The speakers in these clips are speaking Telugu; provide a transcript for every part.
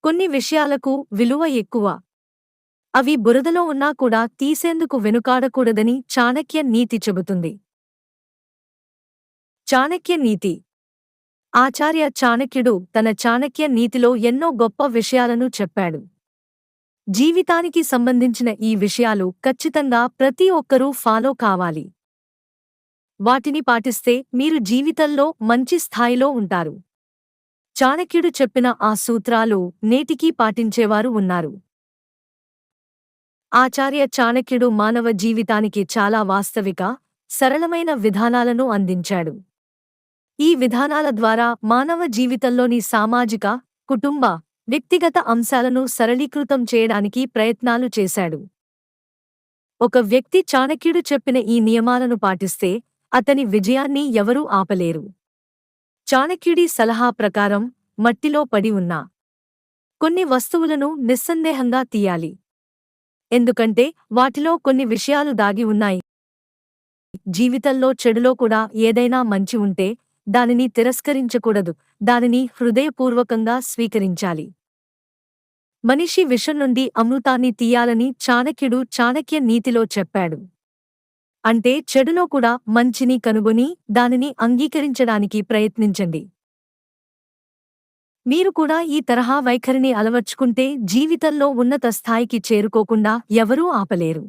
కొన్ని విషయాలకు విలువ ఎక్కువ. అవి బురదలో ఉన్నా కూడా తీసేందుకు వెనుకాడకూడదని చాణక్య నీతి చెబుతుంది. చాణక్య నీతి. ఆచార్య చాణక్యుడు తన చాణక్య నీతిలో ఎన్నో గొప్ప విషయాలను చెప్పాడు. జీవితానికి సంబంధించిన ఈ విషయాలు ఖచ్చితంగా ప్రతి ఒక్కరూ ఫాలో కావాలి. వాటిని పాటిస్తే మీరు జీవితంలో మంచి స్థాయిలో ఉంటారు. చాణక్యుడు చెప్పిన ఆ సూత్రాలు నేటికీ పాటించేవారు ఉన్నారు. ఆచార్య చాణక్యుడు మానవ జీవితానికి చాలా వాస్తవిక, సరళమైన విధానాలను అందించాడు. ఈ విధానాల ద్వారా మానవ జీవితంలోని సామాజిక, కుటుంబ, వ్యక్తిగత అంశాలను సరళీకృతం చేయడానికి ప్రయత్నాలు చేశాడు. ఒక వ్యక్తి చాణక్యుడు చెప్పిన ఈ నియమాలను పాటిస్తే అతని విజయాన్ని ఎవరూ ఆపలేరు. చాణక్యుడి సలహా ప్రకారం మట్టిలో పడి ఉన్న కొన్ని వస్తువులను నిస్సందేహంగా తీయాలి. ఎందుకంటే వాటిలో కొన్ని విషయాలు దాగి ఉన్నాయి. జీవితంలో చెడులో కూడా ఏదైనా మంచి ఉంటే దానిని తిరస్కరించకూడదు, దానిని హృదయపూర్వకంగా స్వీకరించాలి. మనిషి విషం నుండి అమృతాన్ని తీయాలని చాణక్యుడు చాణక్య నీతిలో చెప్పాడు. అంటే చెడులో కూడా మంచిని కనుగొని దానిని అంగీకరించడానికి ప్రయత్నించండి. మీరు కూడా ఈ తరహా వైఖరిని అలవర్చుకుంటే జీవితంలో ఉన్నత స్థాయికి చేరుకోకుండా ఎవరూ ఆపలేరు.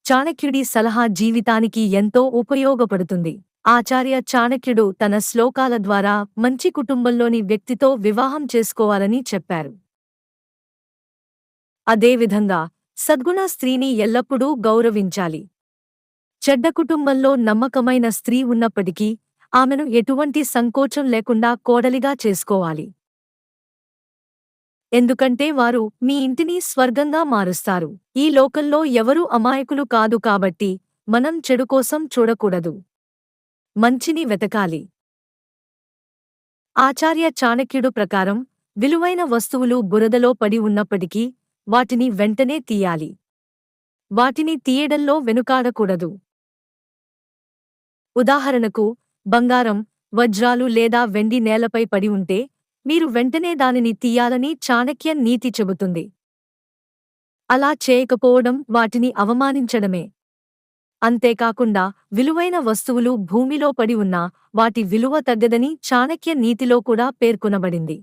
చాణక్యుడి సలహా జీవితానికి ఎంతో ఉపయోగపడుతుంది. ఆచార్య చాణక్యుడు తన శ్లోకాల ద్వారా మంచి కుటుంబంలోని వ్యక్తితో వివాహం చేసుకోవాలని చెప్పారు. అదేవిధంగా సద్గుణ స్త్రీని ఎల్లప్పుడూ గౌరవించాలి. చెడ్డ కుటుంబంలో నమ్మకమైన స్త్రీ ఉన్నప్పటికీ ఆమెను ఎటువంటి సంకోచం లేకుండా కోడలిగా చేసుకోవాలి. ఎందుకంటే వారు మీ ఇంటిని స్వర్గంగా మారుస్తారు. ఈ లోకంలో ఎవరూ అమాయకులు కాదు కాబట్టి మనం చెడు కోసం చూడకూడదు, మంచిని వెతకాలి. ఆచార్య చాణక్యుడు ప్రకారం విలువైన వస్తువులు బురదలో పడి ఉన్నప్పటికీ వాటిని వెంటనే తీయాలి. వాటిని తీయడంలో వెనుకాడకూడదు. ఉదాహరణకు బంగారం, వజ్రాలు లేదా వెండి నేలపై పడి ఉంటే మీరు వెంటనే దానిని తీయాలని చాణక్య నీతి చెబుతుంది. అలా చేయకపోవడం వాటిని అవమానించడమే. అంతేకాకుండా విలువైన వస్తువులు భూమిలో పడి ఉన్నా వాటి విలువ తగ్గదని చాణక్య నీతిలో కూడా పేర్కొనబడింది.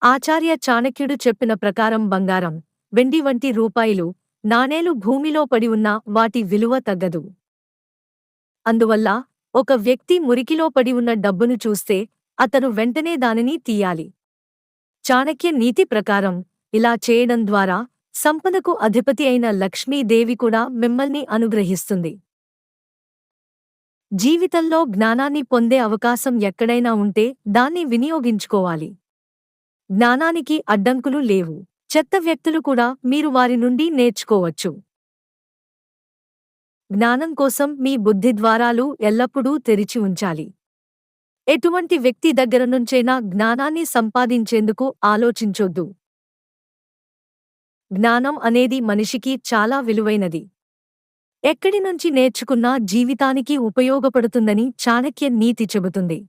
ఆచార్య చాణక్యుడు చెప్పిన ప్రకారం బంగారం, వెండి వంటి రూపాయలు, నాణేలు భూమిలో పడి ఉన్నా వాటి విలువ తగ్గదు. అందువల్ల ఒక వ్యక్తి మురికిలో పడి ఉన్న డబ్బును చూస్తే అతను వెంటనే దానిని తీయాలి. చాణక్య నీతి ప్రకారం ఇలా చేయడం ద్వారా సంపదకు అధిపతి అయిన లక్ష్మీదేవి కూడా మిమ్మల్ని అనుగ్రహిస్తుంది. జీవితంలో జ్ఞానాన్ని పొందే అవకాశం ఎక్కడైనా ఉంటే దాన్ని వినియోగించుకోవాలి. జ్ఞానానికి అడ్డంకులు లేవు. చెత్త వ్యక్తులు కూడా మీరు వారి నుండి నేర్చుకోవచ్చు. జ్ఞానం కోసం మీ బుద్ధి ద్వారాలు ఎల్లప్పుడూ తెరిచి ఉంచాలి. ఎటువంటి వ్యక్తి దగ్గర నుంచైనా జ్ఞానాన్ని సంపాదించేందుకు ఆలోచించొద్దు. జ్ఞానం అనేది మనిషికి చాలా విలువైనది. ఎక్కడి నుంచి నేర్చుకున్నా జీవితానికి ఉపయోగపడుతుందని చాణక్య నీతి చెబుతుంది.